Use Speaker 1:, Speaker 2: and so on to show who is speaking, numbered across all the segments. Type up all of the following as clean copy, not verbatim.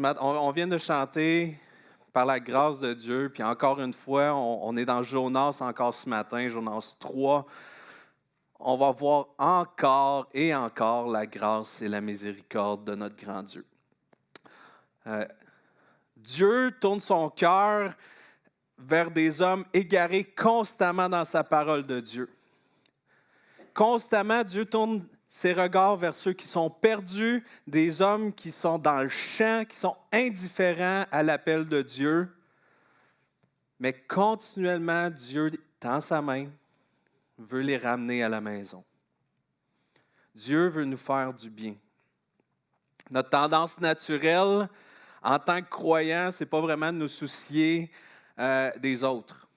Speaker 1: On vient de chanter par la grâce de Dieu, puis encore une fois, on est dans Jonas encore ce matin, Jonas 3. On va voir encore et encore la grâce et la miséricorde de notre grand Dieu. Dieu tourne son cœur vers des hommes égarés constamment dans sa parole de Dieu. Constamment, Dieu tourne ses regards vers ceux qui sont perdus, des hommes qui sont dans le champ, qui sont indifférents à l'appel de Dieu. Mais continuellement, Dieu tend sa main, veut les ramener à la maison. Dieu veut nous faire du bien. Notre tendance naturelle, en tant que croyants, ce n'est pas vraiment de nous soucier des autres.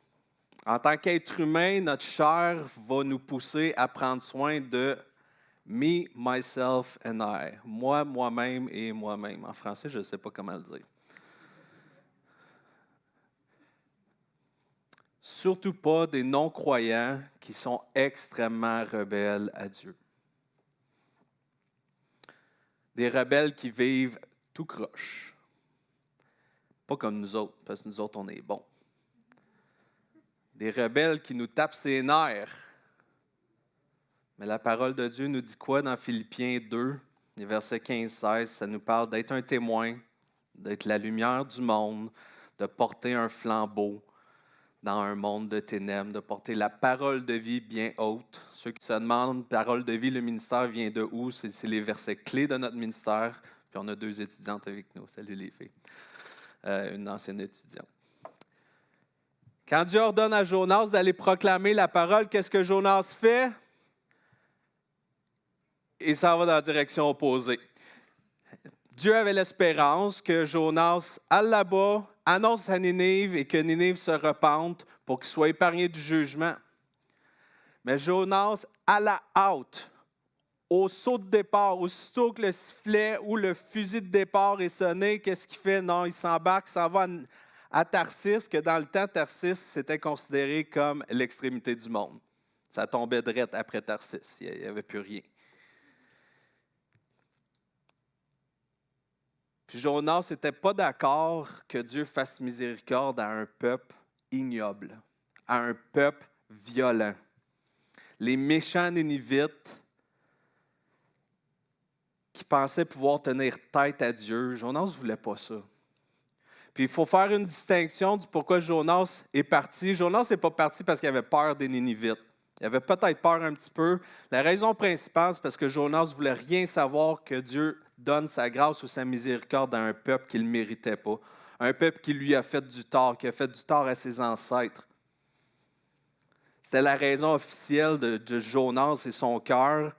Speaker 1: En tant qu'être humain, notre chair va nous pousser à prendre soin de me, myself and I. Moi, moi-même et moi-même. En français, je ne sais pas comment le dire. Surtout pas des non-croyants qui sont extrêmement rebelles à Dieu. Des rebelles qui vivent tout croche. Pas comme nous autres, parce que nous autres, on est bons. Des rebelles qui nous tapent ses nerfs. Mais la parole de Dieu nous dit quoi dans Philippiens 2, les versets 15-16? Ça nous parle d'être un témoin, d'être la lumière du monde, de porter un flambeau dans un monde de ténèbres, de porter la parole de vie bien haute. Ceux qui se demandent, parole de vie, le ministère vient de où? C'est les versets clés de notre ministère. Puis on a 2 étudiantes avec nous. Salut les filles. Une ancienne étudiante. Quand Dieu ordonne à Jonas d'aller proclamer la parole, qu'est-ce que Jonas fait? Il s'en va dans la direction opposée. Dieu avait l'espérance que Jonas aille là-bas, annonce à Ninive et que Ninive se repente pour qu'il soit épargné du jugement. Mais Jonas, à la hâte, au saut de départ, aussitôt que le sifflet ou le fusil de départ est sonné, qu'est-ce qu'il fait? Non, il s'embarque, s'en va à Tarsis, que dans le temps, Tarsis, c'était considéré comme l'extrémité du monde. Ça tombait direct après Tarsis, il n'y avait plus rien. Puis Jonas n'était pas d'accord que Dieu fasse miséricorde à un peuple ignoble, à un peuple violent. Les méchants Nénivites qui pensaient pouvoir tenir tête à Dieu, Jonas ne voulait pas ça. Puis il faut faire une distinction du pourquoi Jonas est parti. Jonas n'est pas parti parce qu'il avait peur des Nénivites. Il avait peut-être peur un petit peu. La raison principale, c'est parce que Jonas ne voulait rien savoir que Dieu donne sa grâce ou sa miséricorde à un peuple qu'il ne méritait pas. Un peuple qui lui a fait du tort, qui a fait du tort à ses ancêtres. C'était la raison officielle de Jonas et son cœur.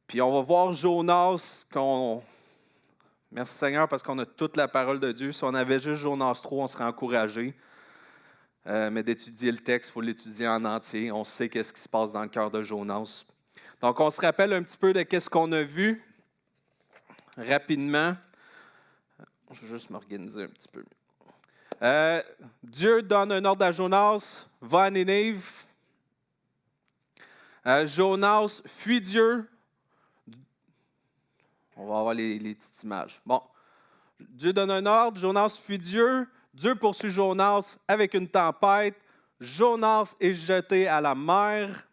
Speaker 1: Puis on va voir Jonas, merci Seigneur parce qu'on a toute la parole de Dieu. Si on avait juste Jonas 3, on serait encouragé. Mais d'étudier le texte, il faut l'étudier en entier. On sait qu'est-ce qui se passe dans le cœur de Jonas. Donc, on se rappelle un petit peu de qu'est-ce qu'on a vu rapidement. Je vais juste m'organiser un petit peu. Dieu donne un ordre à Jonas, va à Ninive. Jonas fuit Dieu. On va avoir les petites images. Bon, Dieu donne un ordre, Jonas fuit Dieu. Dieu poursuit Jonas avec une tempête. Jonas est jeté à la mer.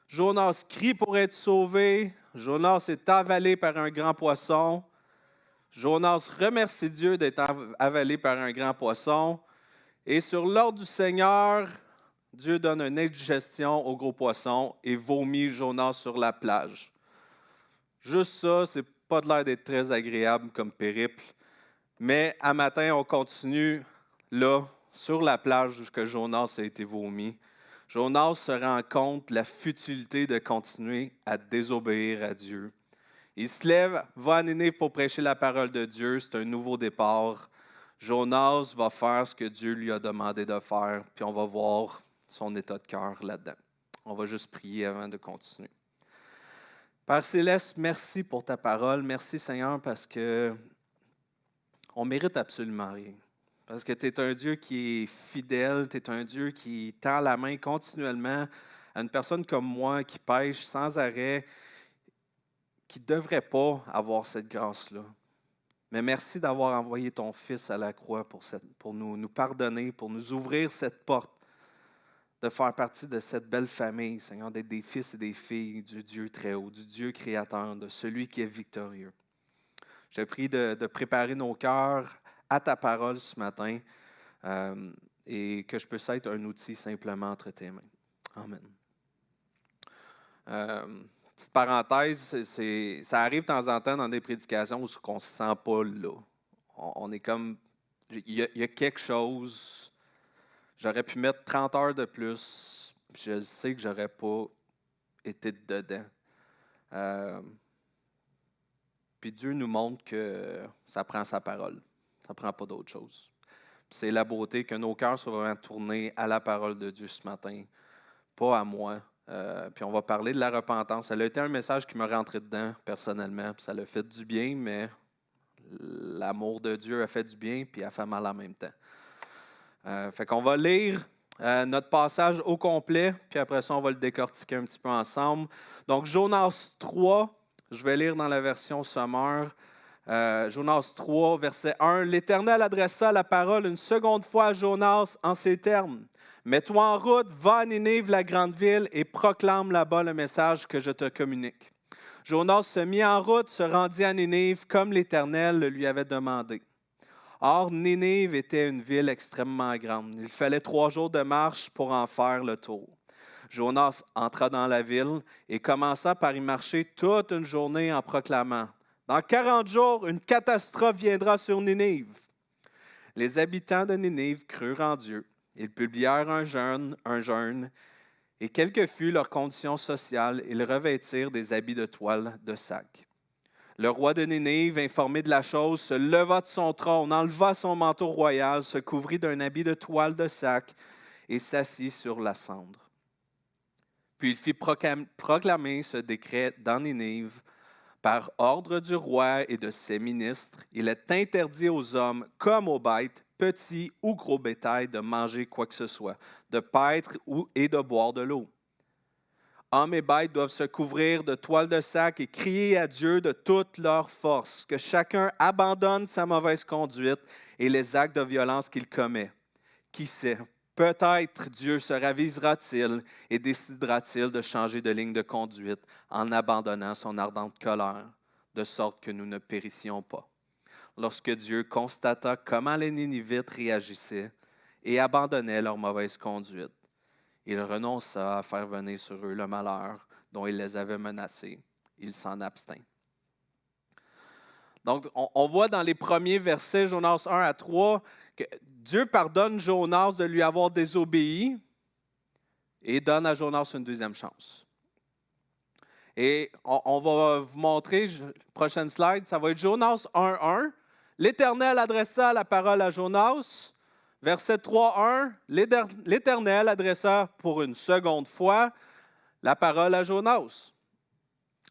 Speaker 1: Jonas crie pour être sauvé. Jonas est avalé par un grand poisson. Jonas remercie Dieu d'être avalé par un grand poisson. Et sur l'ordre du Seigneur, Dieu donne une indigestion au gros poisson et vomit Jonas sur la plage. Juste ça, c'est pas de l'air d'être très agréable comme périple. Mais à matin, on continue là, sur la plage jusqu'à Jonas a été vomi. Jonas se rend compte de la futilité de continuer à désobéir à Dieu. Il se lève, va à Ninive pour prêcher la parole de Dieu. C'est un nouveau départ. Jonas va faire ce que Dieu lui a demandé de faire, puis on va voir son état de cœur là-dedans. On va juste prier avant de continuer. Père Céleste, merci pour ta parole. Merci Seigneur parce que on mérite absolument rien. Parce que tu es un Dieu qui est fidèle, tu es un Dieu qui tend la main continuellement à une personne comme moi qui pêche sans arrêt, qui ne devrait pas avoir cette grâce-là. Mais merci d'avoir envoyé ton Fils à la croix pour nous pardonner, pour nous ouvrir cette porte, de faire partie de cette belle famille, Seigneur, d'être des fils et des filles du Dieu très haut, du Dieu créateur, de celui qui est victorieux. Je te prie de préparer nos cœurs à ta parole ce matin et que je puisse être un outil simplement entre tes mains. Amen. Petite parenthèse, ça arrive de temps en temps dans des prédications où on ne se sent pas là. On est comme, il y a quelque chose, j'aurais pu mettre 30 heures de plus, puis je sais que je n'aurais pas été dedans. Puis Dieu nous montre que ça prend sa parole, ça ne prend pas d'autre chose. C'est la beauté que nos cœurs soient vraiment tournés à la parole de Dieu ce matin, pas à moi. Puis on va parler de la repentance. Ça a été un message qui m'a rentré dedans personnellement. Puis ça l'a fait du bien, mais l'amour de Dieu a fait du bien puis a fait mal en même temps. Fait qu'on va lire notre passage au complet, puis après ça, on va le décortiquer un petit peu ensemble. Donc, Jonas 3, je vais lire dans la version sommaire. Jonas 3, verset 1. L'Éternel adressa la parole une seconde fois à Jonas en ces termes. Mets-toi en route, va à Ninive, la grande ville, et proclame là-bas le message que je te communique. Jonas se mit en route, se rendit à Ninive comme l'Éternel le lui avait demandé. Or, Ninive était une ville extrêmement grande. Il fallait 3 jours de marche pour en faire le tour. Jonas entra dans la ville et commença par y marcher toute une journée en proclamant « Dans 40 jours, une catastrophe viendra sur Ninive. » Les habitants de Ninive crurent en Dieu. Ils publièrent un jeûne, et quelle que fût leur condition sociale, ils revêtirent des habits de toile de sac. Le roi de Ninive, informé de la chose, se leva de son trône, enleva son manteau royal, se couvrit d'un habit de toile de sac et s'assit sur la cendre. Puis il fit proclamer ce décret dans Ninive. Par ordre du roi et de ses ministres, il est interdit aux hommes comme aux bêtes, petits ou gros bétail, de manger quoi que ce soit, de paître et de boire de l'eau. Hommes et bêtes doivent se couvrir de toile de sac et crier à Dieu de toute leur force, que chacun abandonne sa mauvaise conduite et les actes de violence qu'il commet. Qui sait, peut-être Dieu se ravisera-t-il et décidera-t-il de changer de ligne de conduite en abandonnant son ardente colère, de sorte que nous ne périssions pas. Lorsque Dieu constata comment les Ninivites réagissaient et abandonnaient leur mauvaise conduite, il renonça à faire venir sur eux le malheur dont il les avait menacés. Il s'en abstint. Donc, on voit dans les premiers versets, Jonas 1 à 3, que Dieu pardonne Jonas de lui avoir désobéi et donne à Jonas une deuxième chance. Et on va vous montrer, prochaine slide, ça va être Jonas 1.1. L'Éternel adressa la parole à Jonas. Verset 3.1, l'Éternel adressa pour une seconde fois la parole à Jonas.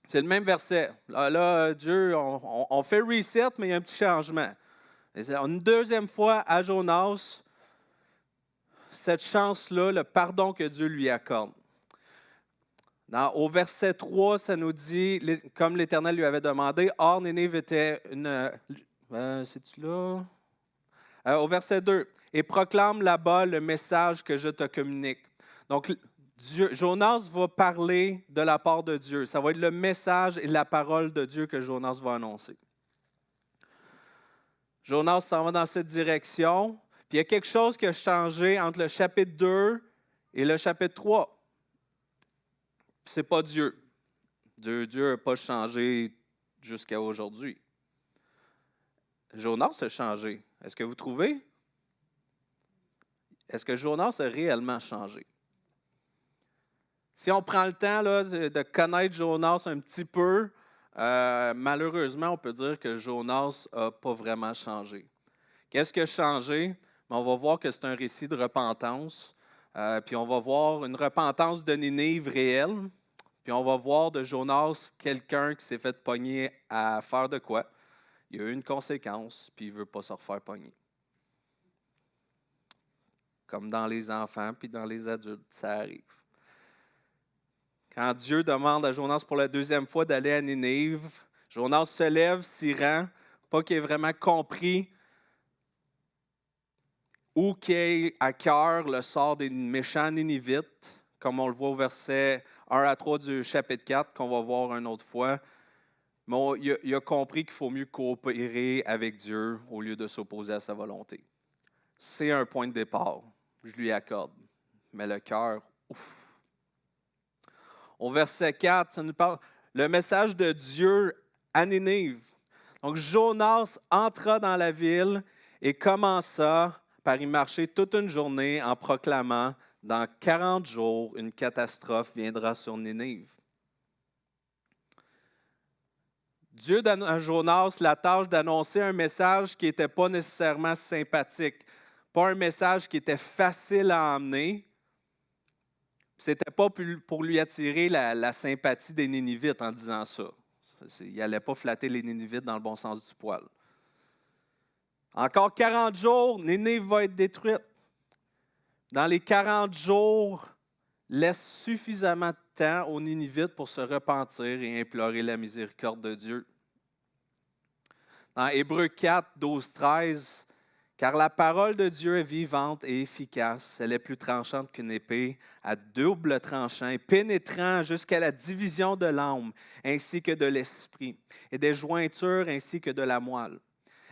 Speaker 1: C'est le même verset. Là Dieu, on fait reset, mais il y a un petit changement. Et c'est une deuxième fois à Jonas, cette chance-là, le pardon que Dieu lui accorde. Au verset 3, ça nous dit, comme l'Éternel lui avait demandé, or Nénive était une... c'est-tu là? Au verset 2, et proclame là-bas le message que je te communique. Donc, Jonas va parler de la part de Dieu. Ça va être le message et la parole de Dieu que Jonas va annoncer. Jonas s'en va dans cette direction. Puis il y a quelque chose qui a changé entre le chapitre 2 et le chapitre 3. Ce n'est pas Dieu. Dieu n'a pas changé jusqu'à aujourd'hui. Jonas a changé. Est-ce que vous trouvez? Est-ce que Jonas a réellement changé? Si on prend le temps là, de connaître Jonas un petit peu, malheureusement, on peut dire que Jonas n'a pas vraiment changé. Qu'est-ce qui a changé? On va voir que c'est un récit de repentance. Puis on va voir une repentance de Ninive réelle. Puis on va voir de Jonas quelqu'un qui s'est fait pogner à faire de quoi. Il y a eu une conséquence, puis il ne veut pas se refaire pogner. Comme dans les enfants, puis dans les adultes, ça arrive. Quand Dieu demande à Jonas pour la deuxième fois d'aller à Ninive, Jonas se lève, s'y rend, pas qu'il ait vraiment compris ou qu'il ait à cœur le sort des méchants Ninivites, comme on le voit au verset 1 à 3 du chapitre 4, qu'on va voir une autre fois. Mais il a compris qu'il faut mieux coopérer avec Dieu au lieu de s'opposer à sa volonté. C'est un point de départ, je lui accorde. Mais le cœur, ouf. Au verset 4, ça nous parle le message de Dieu à Ninive. Donc Jonas entra dans la ville et commença par y marcher toute une journée en proclamant « Dans 40 jours, une catastrophe viendra sur Ninive. » Dieu donne à Jonas la tâche d'annoncer un message qui n'était pas nécessairement sympathique, pas un message qui était facile à emmener. Ce n'était pas pour lui attirer la sympathie des Ninivites en disant ça. Il n'allait pas flatter les Ninivites dans le bon sens du poil. Encore 40 jours, Ninive va être détruite. Dans les 40 jours, laisse suffisamment de temps aux Ninivites pour se repentir et implorer la miséricorde de Dieu. Dans Hébreux 4, 12, 13, « Car la parole de Dieu est vivante et efficace, elle est plus tranchante qu'une épée, à double tranchant et pénétrant jusqu'à la division de l'âme, ainsi que de l'esprit, et des jointures ainsi que de la moelle.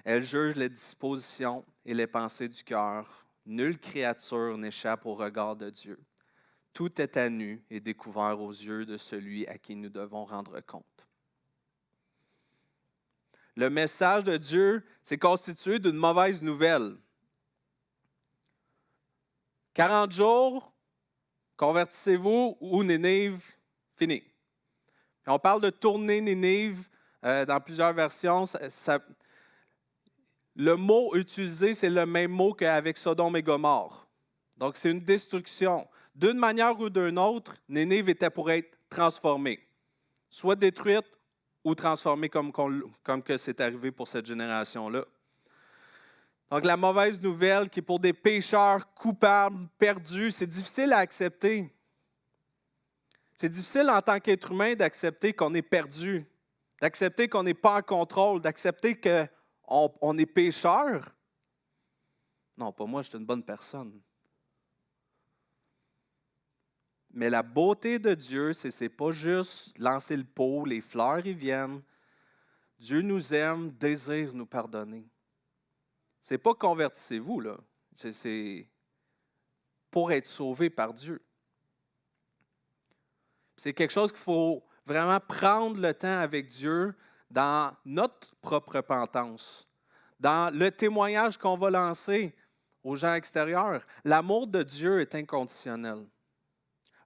Speaker 1: Elle juge les dispositions et les pensées du cœur. Nulle créature n'échappe au regard de Dieu. Tout est à nu et découvert aux yeux de celui à qui nous devons rendre compte. » Le message de Dieu, c'est constitué d'une mauvaise nouvelle. 40 jours, convertissez-vous ou Ninive, fini. Puis on parle de tourner Ninive dans plusieurs versions. Le mot utilisé, c'est le même mot qu'avec Sodome et Gomorrhe. Donc, c'est une destruction. D'une manière ou d'une autre, Ninive était pour être transformée, soit détruite ou transformée comme que c'est arrivé pour cette génération-là. Donc, la mauvaise nouvelle qui est pour des pécheurs coupables, perdus, c'est difficile à accepter. C'est difficile en tant qu'être humain d'accepter qu'on est perdu, d'accepter qu'on n'est pas en contrôle, d'accepter qu'on est pécheur. Non, pas moi, je suis une bonne personne. Mais la beauté de Dieu, c'est pas juste lancer le pot, les fleurs y viennent. Dieu nous aime, désire nous pardonner. C'est pas convertissez-vous, là. C'est pour être sauvé par Dieu. C'est quelque chose qu'il faut vraiment prendre le temps avec Dieu dans notre propre repentance, dans le témoignage qu'on va lancer aux gens extérieurs. L'amour de Dieu est inconditionnel.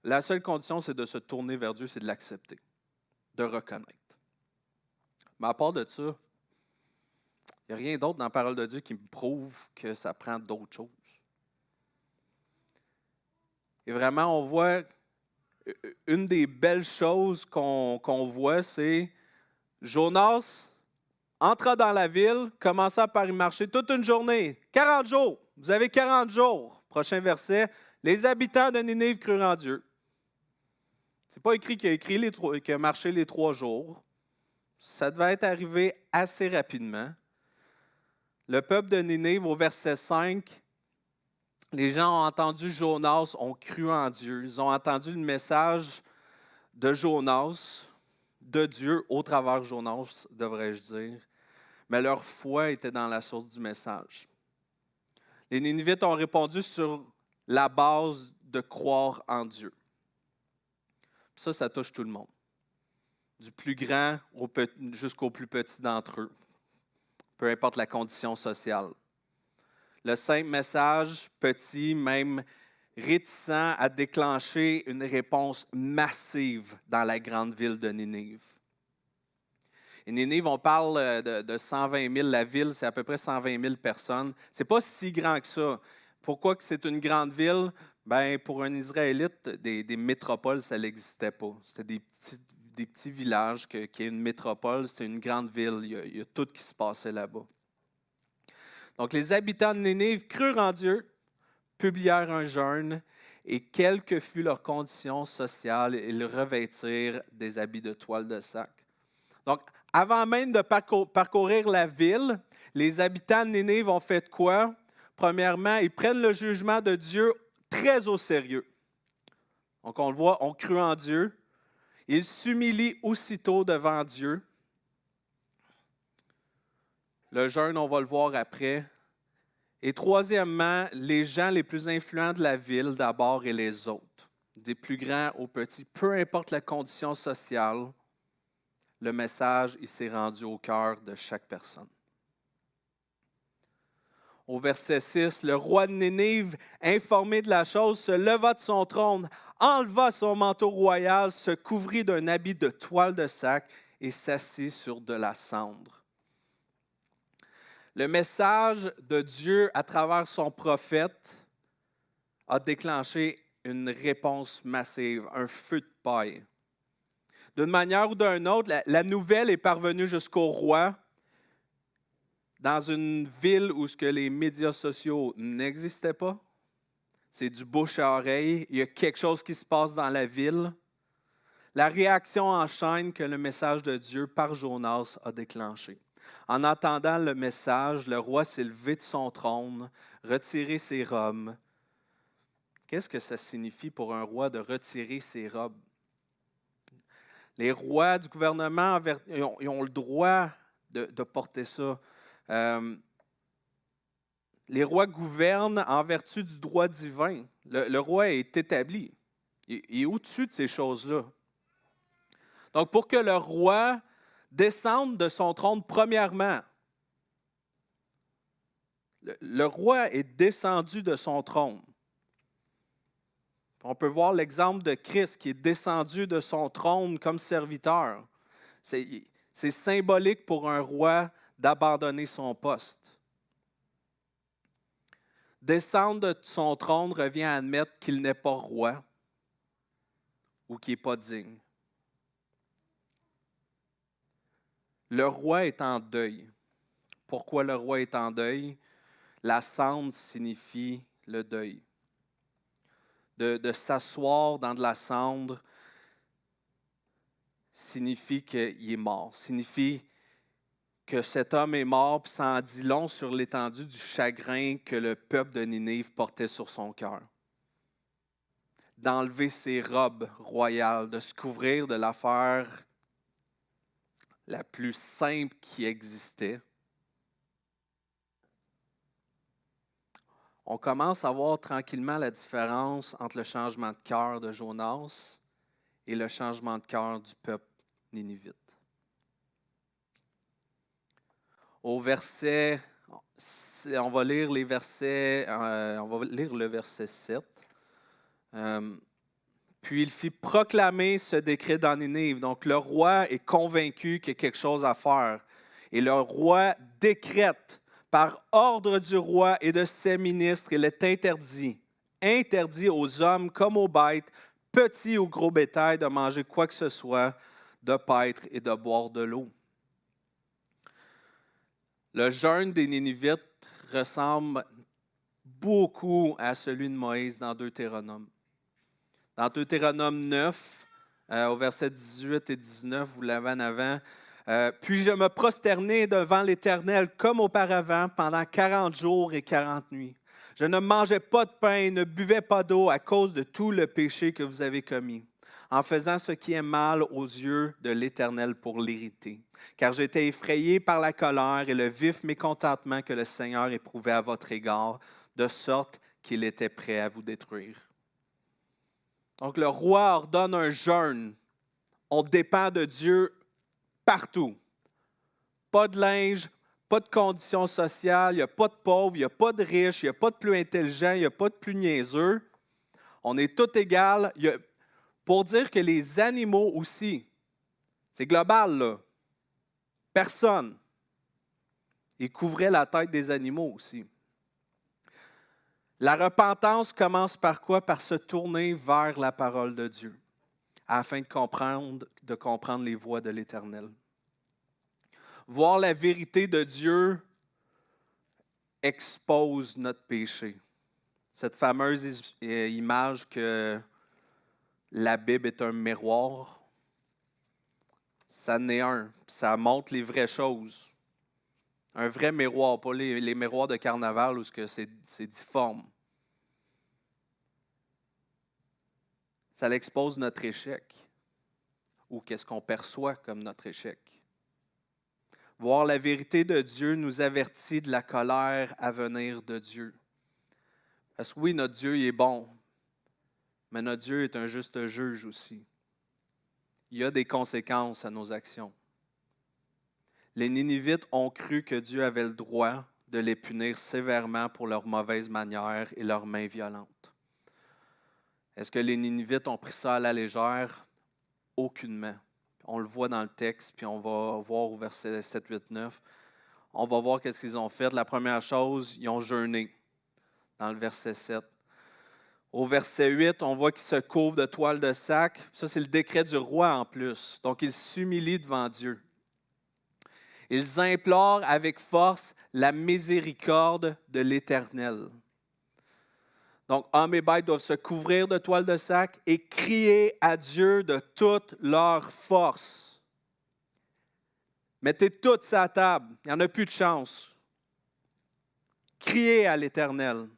Speaker 1: La seule condition, c'est de se tourner vers Dieu, c'est de l'accepter, de reconnaître. Mais à part de ça, il n'y a rien d'autre dans la parole de Dieu qui me prouve que ça prend d'autres choses. Et vraiment, on voit, une des belles choses qu'on voit, c'est Jonas entra dans la ville, commença par y marcher toute une journée, 40 jours. Vous avez 40 jours. Prochain verset. Les habitants de Ninive crurent en Dieu. Ce n'est pas écrit qu'il a marché les 3 jours. Ça devait être arrivé assez rapidement. Le peuple de Ninive, au verset 5, les gens ont entendu Jonas, ont cru en Dieu. Ils ont entendu le message de Jonas, de Dieu au travers de Jonas, devrais-je dire. Mais leur foi était dans la source du message. Les Ninivites ont répondu sur la base de croire en Dieu. Ça touche tout le monde. Du plus grand jusqu'au plus petit d'entre eux. Peu importe la condition sociale. Le simple message, petit, même réticent à déclencher une réponse massive dans la grande ville de Ninive. Et Ninive, on parle de 120 000. La ville, c'est à peu près 120 000 personnes. Ce n'est pas si grand que ça. Pourquoi que c'est une grande ville? Bien, pour un Israélite, des métropoles, ça n'existait pas. C'était des petits villages qui est une métropole. C'était une grande ville. Il y a tout qui se passait là-bas. Donc, les habitants de Ninive crurent en Dieu, publièrent un jeûne, et quelle que fût leur condition sociale, ils revêtirent des habits de toile de sac. Donc, Avant même de parcourir la ville, les habitants de Nénive ont fait quoi? Premièrement, ils prennent le jugement de Dieu très au sérieux. Donc on le voit, on crut en Dieu. Ils s'humilient aussitôt devant Dieu. Le jeûne, on va le voir après. Et troisièmement, les gens les plus influents de la ville d'abord et les autres, des plus grands aux petits, peu importe la condition sociale, le message, il s'est rendu au cœur de chaque personne. Au verset 6, le roi de Nénive, informé de la chose, se leva de son trône, enleva son manteau royal, se couvrit d'un habit de toile de sac et s'assit sur de la cendre. Le message de Dieu à travers son prophète a déclenché une réponse massive, un feu de paille. D'une manière ou d'une autre, la nouvelle est parvenue jusqu'au roi dans une ville où les médias sociaux n'existaient pas. C'est du bouche à oreille. Il y a quelque chose qui se passe dans la ville. La réaction en chaîne que le message de Dieu par Jonas a déclenché. En entendant le message, le roi s'est levé de son trône, retiré ses robes. Qu'est-ce que ça signifie pour un roi de retirer ses robes? Les rois du gouvernement ils ont le droit de porter ça. Les rois gouvernent en vertu du droit divin. Le roi est établi. Il est au-dessus de ces choses-là. Donc, pour que le roi descende de son trône, premièrement, le roi est descendu de son trône. On peut voir l'exemple de Christ qui est descendu de son trône comme serviteur. C'est symbolique pour un roi d'abandonner son poste. Descendre de son trône revient à admettre qu'il n'est pas roi ou qu'il n'est pas digne. Le roi est en deuil. Pourquoi le roi est en deuil? La cendre signifie le deuil. De s'asseoir dans de la cendre signifie qu'il est mort, signifie que cet homme est mort, puis ça en dit long sur l'étendue du chagrin que le peuple de Ninive portait sur son cœur. D'enlever ses robes royales, de se couvrir de l'affaire la plus simple qui existait. On commence à voir tranquillement la différence entre le changement de cœur de Jonas et le changement de cœur du peuple ninivite. Au verset, on va lire le verset 7. Puis il fit proclamer ce décret dans Ninive. Donc le roi est convaincu qu'il y a quelque chose à faire. Et le roi décrète par ordre du roi et de ses ministres, il est interdit aux hommes comme aux bêtes, petits ou gros bétail, de manger quoi que ce soit, de paître et de boire de l'eau. Le jeûne des Ninivites ressemble beaucoup à celui de Moïse dans Deutéronome. Dans Deutéronome 9, au verset 18 et 19, vous l'avez en avant. Puis je me prosternai devant l'Éternel comme auparavant pendant 40 jours et 40 nuits. Je ne mangeais pas de pain et ne buvais pas d'eau à cause de tout le péché que vous avez commis, en faisant ce qui est mal aux yeux de l'Éternel pour l'irriter. Car j'étais effrayé par la colère et le vif mécontentement que le Seigneur éprouvait à votre égard, de sorte qu'il était prêt à vous détruire. Donc le roi ordonne un jeûne. On dépend de Dieu partout. Pas de linge, pas de conditions sociales, il n'y a pas de pauvres, il n'y a pas de riches, il n'y a pas de plus intelligents, il n'y a pas de plus niaiseux. On est tous égaux. Pour dire que les animaux aussi, c'est global, là. Personne. Ils couvraient la tête des animaux aussi. La repentance commence par quoi? Par se tourner vers la parole de Dieu, afin de comprendre les voies de l'Éternel. Voir la vérité de Dieu expose notre péché. Cette fameuse image que la Bible est un miroir, ça en est un. Ça montre les vraies choses. Un vrai miroir, pas les miroirs de carnaval où c'est difforme. Ça expose notre échec ou qu'est-ce qu'on perçoit comme notre échec. Voir la vérité de Dieu nous avertit de la colère à venir de Dieu. Parce que oui, notre Dieu il est bon, mais notre Dieu est un juste juge aussi. Il y a des conséquences à nos actions. Les Ninivites ont cru que Dieu avait le droit de les punir sévèrement pour leurs mauvaises manières et leurs mains violentes. Est-ce que les Ninivites ont pris ça à la légère? Aucunement. On le voit dans le texte, puis on va voir au verset 7, 8, 9. On va voir qu'est-ce qu'ils ont fait. La première chose, ils ont jeûné, dans le verset 7. Au verset 8, on voit qu'ils se couvrent de toile de sac. Ça, c'est le décret du roi en plus. Donc, ils s'humilient devant Dieu. Ils implorent avec force la miséricorde de l'Éternel. Donc, hommes et bêtes doivent se couvrir de toile de sac et crier à Dieu de toute leur force. Mettez tout ça à table. Il n'y en a plus de chance. Criez à l'Éternel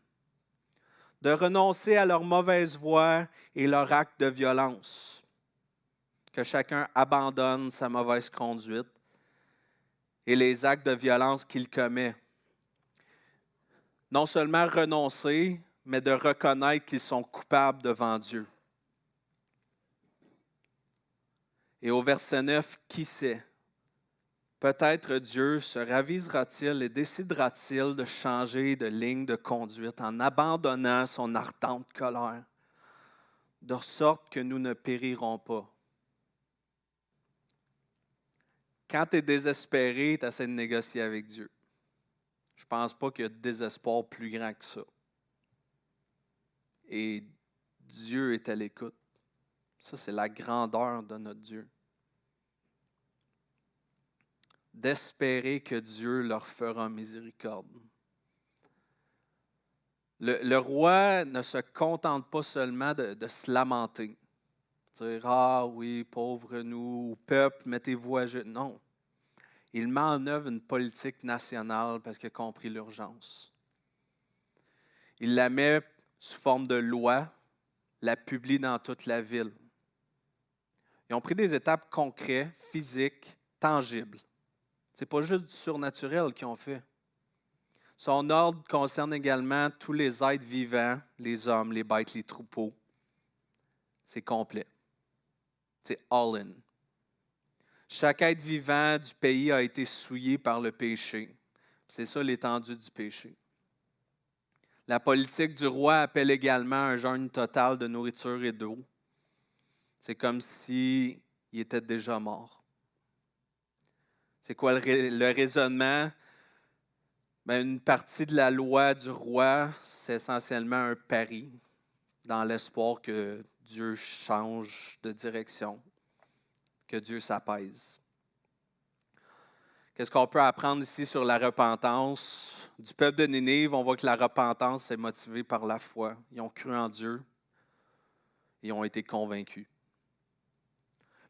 Speaker 1: de renoncer à leur mauvaise voie et leur acte de violence. Que chacun abandonne sa mauvaise conduite et les actes de violence qu'il commet. Non seulement renoncer, mais de reconnaître qu'ils sont coupables devant Dieu. Et au verset 9, qui sait? Peut-être Dieu se ravisera-t-il et décidera-t-il de changer de ligne de conduite en abandonnant son ardente colère, de sorte que nous ne périrons pas. Quand tu es désespéré, tu essaies de négocier avec Dieu. Je ne pense pas qu'il y a de désespoir plus grand que ça. Et Dieu est à l'écoute. Ça, c'est la grandeur de notre Dieu. D'espérer que Dieu leur fera miséricorde. Le roi ne se contente pas seulement de se lamenter. Dire, ah oui, pauvre nous, ou peuple, mettez-vous à genoux. Non. Il met en œuvre une politique nationale parce qu'il a compris l'urgence. Il la met sous forme de loi, la publie dans toute la ville. Ils ont pris des étapes concrètes, physiques, tangibles. Ce n'est pas juste du surnaturel qu'ils ont fait. Son ordre concerne également tous les êtres vivants, les hommes, les bêtes, les troupeaux. C'est complet. C'est all-in. Chaque être vivant du pays a été souillé par le péché. C'est ça l'étendue du péché. La politique du roi appelle également un jeûne total de nourriture et d'eau. C'est comme s'il était déjà mort. C'est quoi le raisonnement? Bien, une partie de la loi du roi, c'est essentiellement un pari dans l'espoir que Dieu change de direction, que Dieu s'apaise. Qu'est-ce qu'on peut apprendre ici sur la repentance? Du peuple de Ninive, on voit que la repentance est motivée par la foi. Ils ont cru en Dieu et ont été convaincus.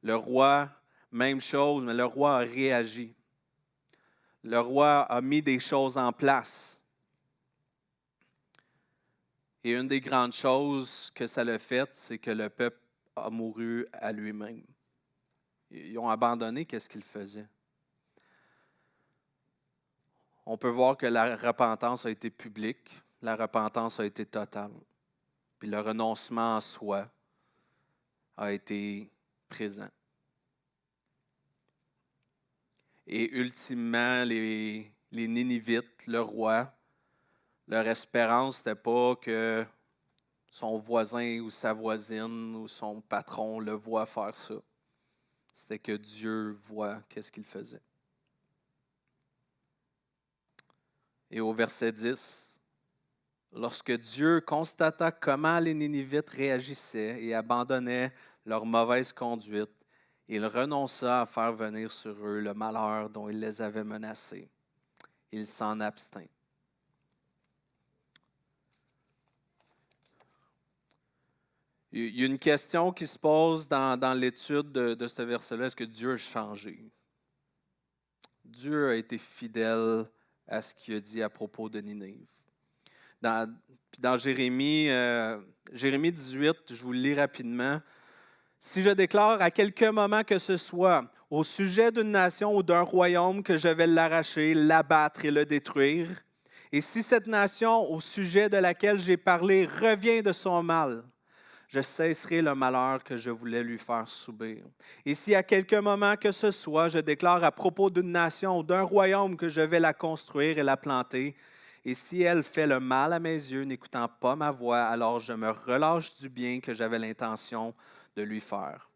Speaker 1: Le roi, même chose, mais le roi a réagi. Le roi a mis des choses en place. Et une des grandes choses que ça l'a fait, c'est que le peuple a mouru à lui-même. Ils ont abandonné ce qu'ils faisaient. On peut voir que la repentance a été publique, la repentance a été totale. Puis le renoncement en soi a été présent. Et ultimement, les Ninivites, le roi, leur espérance, ce n'était pas que son voisin ou sa voisine ou son patron le voit faire ça. C'était que Dieu voit qu'est-ce qu'il faisait. Et au verset 10, lorsque Dieu constata comment les Ninivites réagissaient et abandonnaient leur mauvaise conduite, il renonça à faire venir sur eux le malheur dont il les avait menacés. Il s'en abstint. Il y a une question qui se pose dans l'étude de ce verset-là. Est-ce que Dieu a changé? Dieu a été fidèle à ce qu'il a dit à propos de Ninive. Dans Jérémie 18, je vous le lis rapidement. « Si je déclare à quelque moment que ce soit au sujet d'une nation ou d'un royaume que je vais l'arracher, l'abattre et le détruire, et si cette nation au sujet de laquelle j'ai parlé revient de son mal, je cesserai le malheur que je voulais lui faire subir. Et si à quelque moment que ce soit, je déclare à propos d'une nation ou d'un royaume que je vais la construire et la planter, et si elle fait le mal à mes yeux, n'écoutant pas ma voix, alors je me relâche du bien que j'avais l'intention de lui faire. »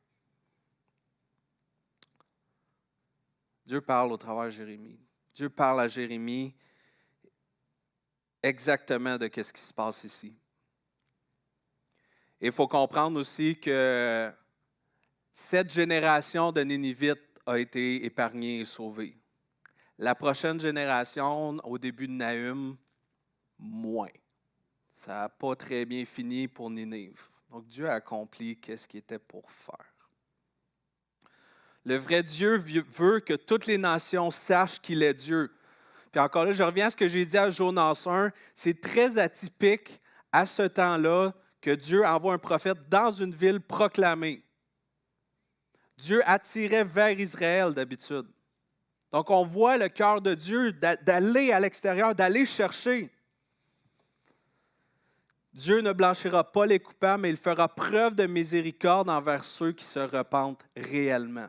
Speaker 1: Dieu parle au travers de Jérémie. Dieu parle à Jérémie exactement de ce qui se passe ici. Et il faut comprendre aussi que cette génération de Ninivites a été épargnée et sauvée. La prochaine génération, au début de Nahum, moins. Ça n'a pas très bien fini pour Ninive. Donc Dieu a accompli ce qu'il était pour faire. Le vrai Dieu veut que toutes les nations sachent qu'il est Dieu. Puis encore là, je reviens à ce que j'ai dit à Jonas 1. C'est très atypique à ce temps-là que Dieu envoie un prophète dans une ville proclamée. Dieu attirait vers Israël d'habitude. Donc on voit le cœur de Dieu d'aller à l'extérieur, d'aller chercher. Dieu ne blanchira pas les coupables, mais il fera preuve de miséricorde envers ceux qui se repentent réellement.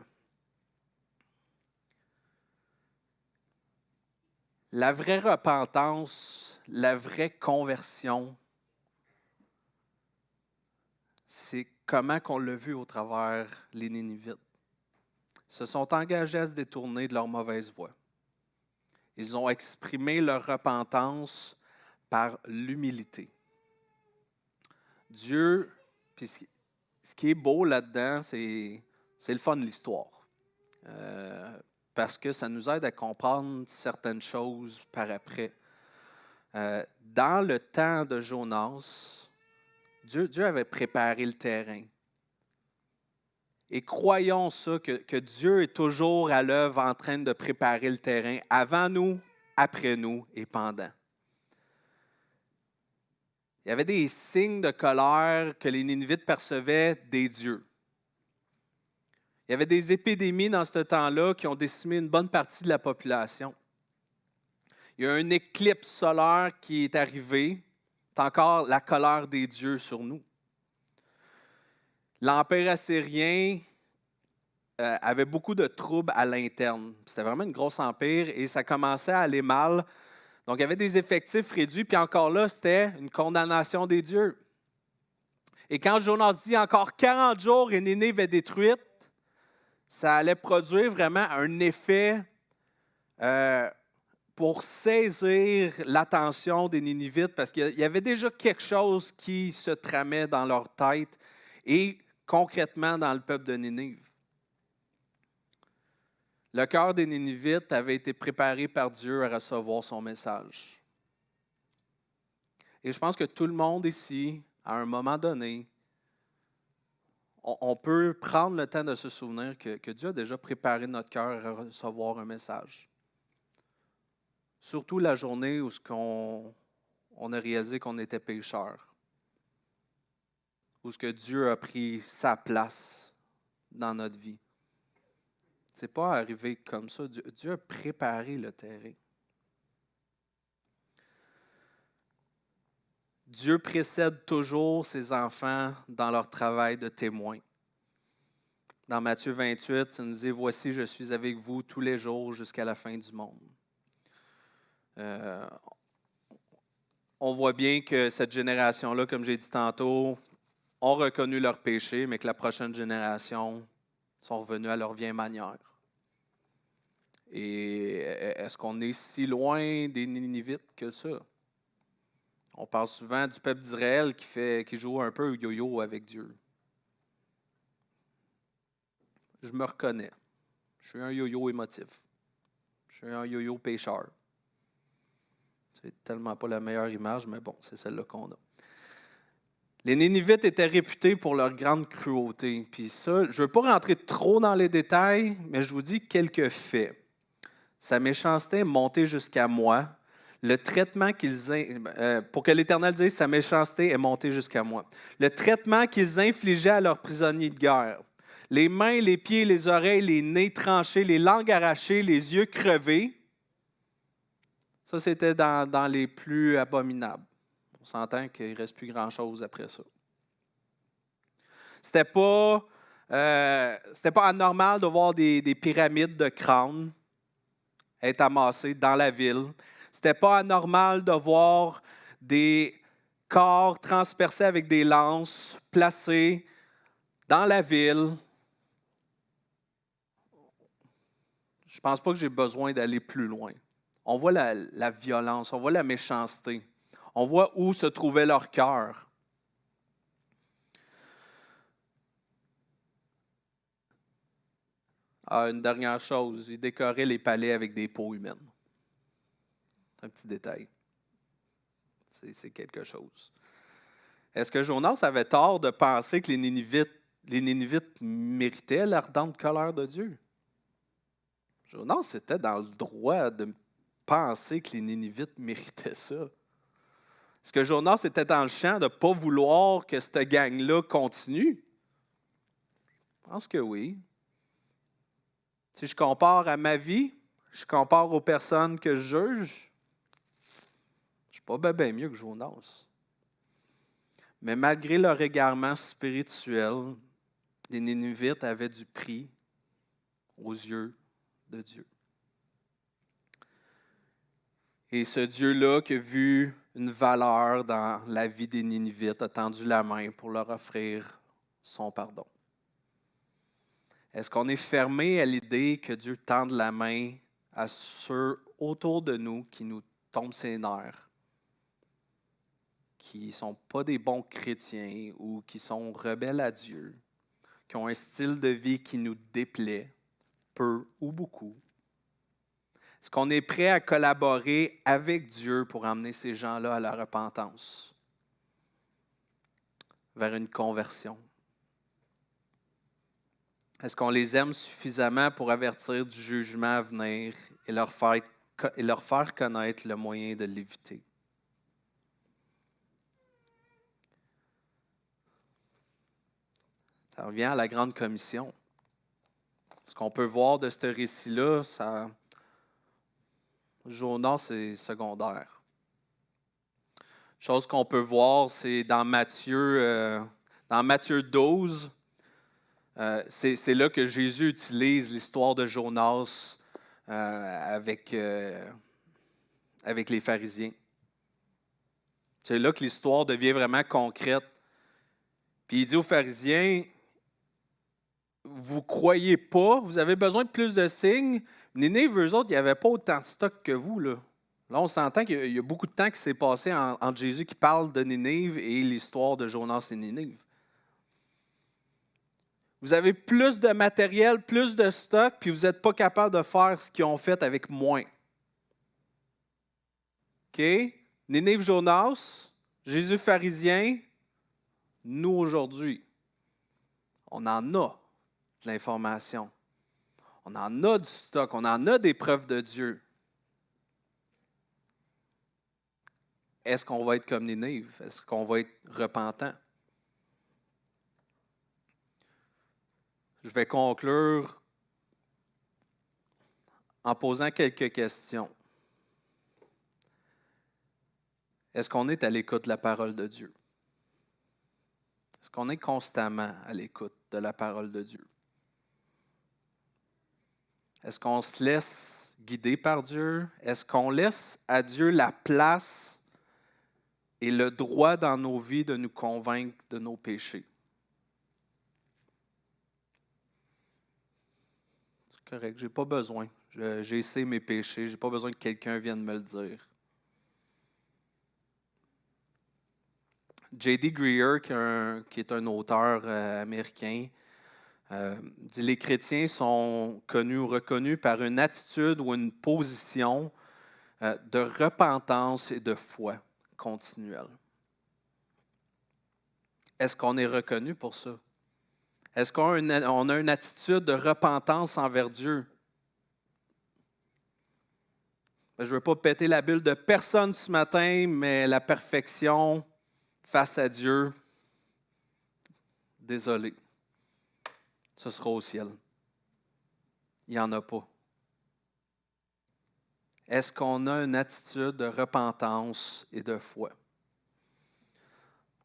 Speaker 1: La vraie repentance, la vraie conversion, c'est comment qu'on l'a vu au travers les Ninivites. Ils se sont engagés à se détourner de leur mauvaise voie. Ils ont exprimé leur repentance par l'humilité. Dieu, puis ce qui est beau là-dedans, c'est le fun de l'histoire. Parce que ça nous aide à comprendre certaines choses par après. Dans le temps de Jonas, Dieu avait préparé le terrain. Et croyons ça, que Dieu est toujours à l'œuvre en train de préparer le terrain avant nous, après nous et pendant. Il y avait des signes de colère que les Ninivites percevaient des dieux. Il y avait des épidémies dans ce temps-là qui ont décimé une bonne partie de la population. Il y a un éclipse solaire qui est arrivé. C'est encore la colère des dieux sur nous. L'Empire assyrien avait beaucoup de troubles à l'interne. C'était vraiment une grosse empire et ça commençait à aller mal. Donc, il y avait des effectifs réduits, puis encore là, c'était une condamnation des dieux. Et quand Jonas dit encore 40 jours et Ninive est détruite, ça allait produire vraiment un effet pour saisir l'attention des Ninivites, parce qu'il y avait déjà quelque chose qui se tramait dans leur tête et concrètement dans le peuple de Ninive. Le cœur des Ninivites avait été préparé par Dieu à recevoir son message. Et je pense que tout le monde ici, à un moment donné, on peut prendre le temps de se souvenir que Dieu a déjà préparé notre cœur à recevoir un message. Surtout la journée où on a réalisé qu'on était pécheurs. Où ce que Dieu a pris sa place dans notre vie. Ce n'est pas arrivé comme ça. Dieu a préparé le terrain. Dieu précède toujours ses enfants dans leur travail de témoin. Dans Matthieu 28, ça nous dit « Voici, je suis avec vous tous les jours jusqu'à la fin du monde. » On voit bien que cette génération-là, comme j'ai dit tantôt, ont reconnu leur péché, mais que la prochaine génération sont revenus à leur vieille manière. Et est-ce qu'on est si loin des Ninivites que ça? On parle souvent du peuple d'Israël qui joue un peu au yo-yo avec Dieu. Je me reconnais. Je suis un yo-yo émotif. Je suis un yo-yo pécheur. C'est tellement pas la meilleure image, mais bon, c'est celle-là qu'on a. Les Nénivites étaient réputés pour leur grande cruauté. Puis ça, je ne veux pas rentrer trop dans les détails, mais je vous dis quelques faits. Sa méchanceté est montée jusqu'à moi. Le traitement pour que l'Éternel dise, sa méchanceté est montée jusqu'à moi. Le traitement qu'ils infligeaient à leurs prisonniers de guerre. Les mains, les pieds, les oreilles, les nez tranchés, les langues arrachées, les yeux crevés. Ça, c'était dans les plus abominables. On s'entend qu'il ne reste plus grand-chose après ça. C'était pas anormal de voir des pyramides de crânes être amassées dans la ville. C'était pas anormal de voir des corps transpercés avec des lances placés dans la ville. Je ne pense pas que j'ai besoin d'aller plus loin. On voit la violence, on voit la méchanceté. On voit où se trouvait leur cœur. Une dernière chose, ils décoraient les palais avec des peaux humaines. Un petit détail. C'est quelque chose. Est-ce que Jonas avait tort de penser que les Nénivites méritaient l'ardente colère de Dieu? Jonas était dans le droit de penser que les Nénivites méritaient ça. Est-ce que Jonas était dans le champ de ne pas vouloir que cette gang-là continue? Je pense que oui. Si je compare à ma vie, je compare aux personnes que je juge, je ne suis pas bien mieux que Jonas. Mais malgré leur égarement spirituel, les Nénivites avaient du prix aux yeux de Dieu. Et ce Dieu-là qui a vu une valeur dans la vie des Nénivites a tendu la main pour leur offrir son pardon. Est-ce qu'on est fermé à l'idée que Dieu tende la main à ceux autour de nous qui nous tombent ses nerfs, qui ne sont pas des bons chrétiens ou qui sont rebelles à Dieu, qui ont un style de vie qui nous déplaît, peu ou beaucoup? Est-ce qu'on est prêt à collaborer avec Dieu pour amener ces gens-là à la repentance, vers une conversion? Est-ce qu'on les aime suffisamment pour avertir du jugement à venir et leur faire connaître le moyen de l'éviter? Ça revient à la grande commission. Ce qu'on peut voir de ce récit-là, Jonas, c'est secondaire. Chose qu'on peut voir, c'est dans Matthieu 12, c'est là que Jésus utilise l'histoire de Jonas avec les pharisiens. C'est là que l'histoire devient vraiment concrète. Puis il dit aux pharisiens, vous ne croyez pas, vous avez besoin de plus de signes. Nénive, eux autres, il n'y avait pas autant de stock que vous. Là, on s'entend qu'il y a beaucoup de temps qui s'est passé entre Jésus qui parle de Nénive et l'histoire de Jonas et Nénive. Vous avez plus de matériel, plus de stock, puis vous n'êtes pas capable de faire ce qu'ils ont fait avec moins. OK? Nénive, Jonas, Jésus pharisien, nous aujourd'hui, on en a de l'information. On en a du stock, on en a des preuves de Dieu. Est-ce qu'on va être comme Nénive? Est-ce qu'on va être repentant? Je vais conclure en posant quelques questions. Est-ce qu'on est à l'écoute de la parole de Dieu? Est-ce qu'on est constamment à l'écoute de la parole de Dieu? Est-ce qu'on se laisse guider par Dieu? Est-ce qu'on laisse à Dieu la place et le droit dans nos vies de nous convaincre de nos péchés? C'est correct, je n'ai pas besoin. J'ai essayé mes péchés, je n'ai pas besoin que quelqu'un vienne me le dire. J.D. Greear, qui est un auteur américain, dit « Les chrétiens sont connus ou reconnus par une attitude ou une position de repentance et de foi continuelle. » est-ce qu'on est reconnu pour ça? Est-ce qu'on a une attitude de repentance envers Dieu? Je ne veux pas péter la bulle de personne ce matin, mais la perfection face à Dieu, désolé, ce sera au ciel. Il n'y en a pas. Est-ce qu'on a une attitude de repentance et de foi?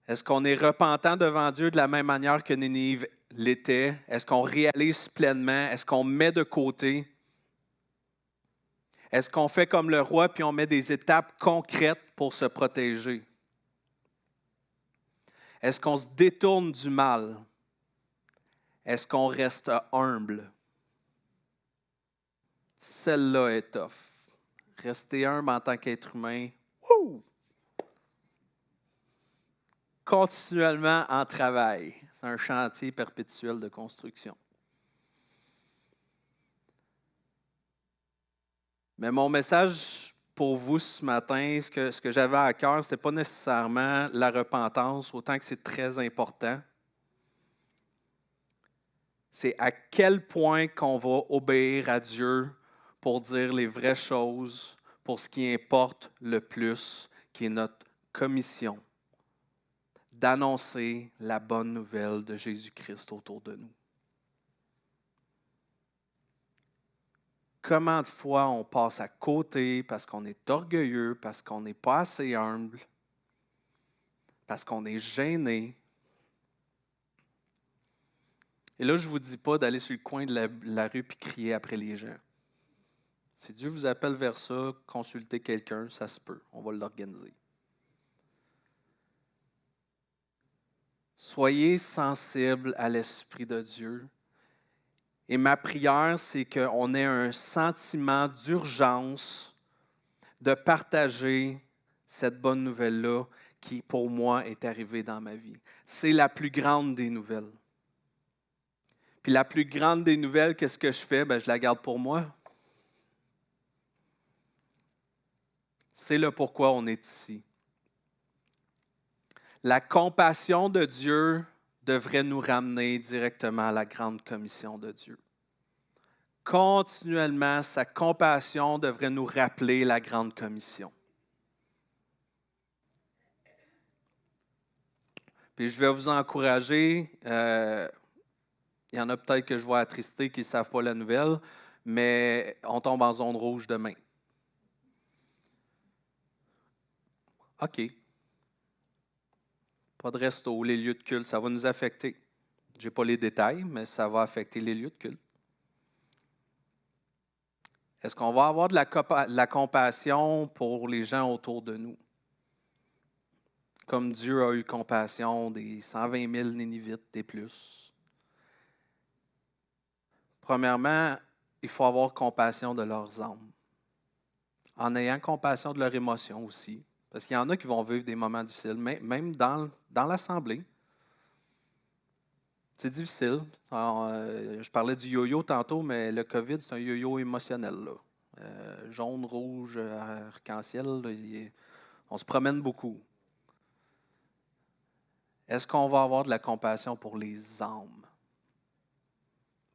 Speaker 1: Est-ce qu'on est repentant devant Dieu de la même manière que Nénive l'était? Est-ce qu'on réalise pleinement? Est-ce qu'on met de côté? Est-ce qu'on fait comme le roi puis on met des étapes concrètes pour se protéger? Est-ce qu'on se détourne du mal? Est-ce qu'on reste humble? Celle-là est tough. Rester humble en tant qu'être humain, wouh! Continuellement en travail. C'est un chantier perpétuel de construction. Mais mon message pour vous ce matin, ce que j'avais à cœur, ce n'était pas nécessairement la repentance, autant que c'est très important. C'est à quel point qu'on va obéir à Dieu pour dire les vraies choses, pour ce qui importe le plus, qui est notre commission, d'annoncer la bonne nouvelle de Jésus-Christ autour de nous. Comment de fois on passe à côté parce qu'on est orgueilleux, parce qu'on n'est pas assez humble, parce qu'on est gêné. Et là, je ne vous dis pas d'aller sur le coin de la rue et crier après les gens. Si Dieu vous appelle vers ça, consultez quelqu'un, ça se peut. On va l'organiser. Soyez sensibles à l'Esprit de Dieu. Et ma prière, c'est qu'on ait un sentiment d'urgence de partager cette bonne nouvelle-là qui, pour moi, est arrivée dans ma vie. C'est la plus grande des nouvelles. Puis la plus grande des nouvelles, qu'est-ce que je fais? Je la garde pour moi. C'est le pourquoi on est ici. La compassion de Dieu devrait nous ramener directement à la grande commission de Dieu. Continuellement, sa compassion devrait nous rappeler la grande commission. Puis je vais vous encourager, il y en a peut-être que je vais attrister qui ne savent pas la nouvelle, mais on tombe en zone rouge demain. OK. Pas de resto, les lieux de culte, ça va nous affecter. Je n'ai pas les détails, mais ça va affecter les lieux de culte. Est-ce qu'on va avoir de la compassion pour les gens autour de nous? Comme Dieu a eu compassion des 120 000 Nénivites et plus. Premièrement, il faut avoir compassion de leurs âmes. En ayant compassion de leurs émotions aussi. Parce qu'il y en a qui vont vivre des moments difficiles, même dans l'assemblée. C'est difficile. Alors, je parlais du yo-yo tantôt, mais le COVID, c'est un yo-yo émotionnel. Là. Jaune, rouge, arc-en-ciel, on se promène beaucoup. Est-ce qu'on va avoir de la compassion pour les âmes?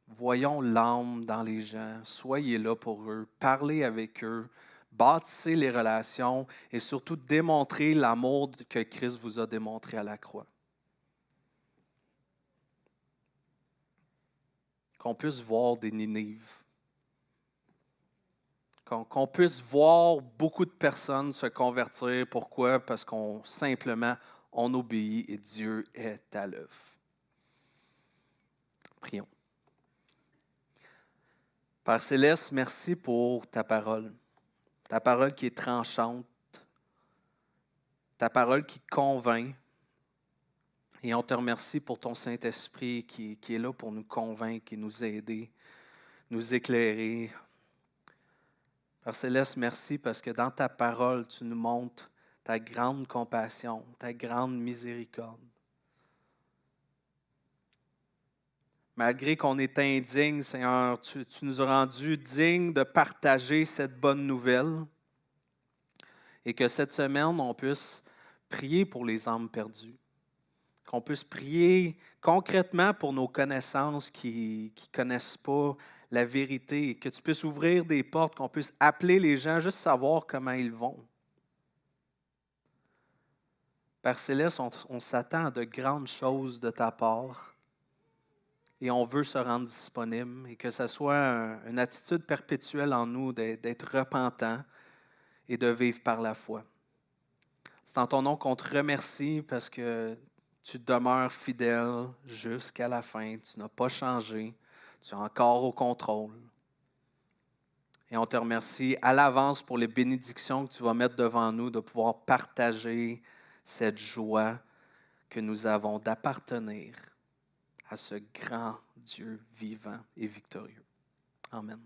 Speaker 1: Voyons l'âme dans les gens, soyez là pour eux, parlez avec eux, bâtissez les relations et surtout démontrez l'amour que Christ vous a démontré à la croix. Qu'on puisse voir des Ninives. Qu'on puisse voir beaucoup de personnes se convertir. Pourquoi? Parce qu'on simplement, on obéit et Dieu est à l'œuvre. Prions. Père Céleste, merci pour ta parole qui est tranchante, ta parole qui convainc. Et on te remercie pour ton Saint-Esprit qui est là pour nous convaincre et nous aider, nous éclairer. Père Céleste, merci parce que dans ta parole, tu nous montres ta grande compassion, ta grande miséricorde. Malgré qu'on est indigne, Seigneur, tu nous as rendus dignes de partager cette bonne nouvelle et que cette semaine, on puisse prier pour les âmes perdues. qu'on puisse prier concrètement pour nos connaissances qui ne connaissent pas la vérité, que tu puisses ouvrir des portes, qu'on puisse appeler les gens, juste savoir comment ils vont. Père Céleste, on s'attend à de grandes choses de ta part et on veut se rendre disponible et que ce soit une attitude perpétuelle en nous d'être repentant et de vivre par la foi. C'est en ton nom qu'on te remercie parce que tu demeures fidèle jusqu'à la fin. Tu n'as pas changé. Tu es encore au contrôle. Et on te remercie à l'avance pour les bénédictions que tu vas mettre devant nous, de pouvoir partager cette joie que nous avons d'appartenir à ce grand Dieu vivant et victorieux. Amen.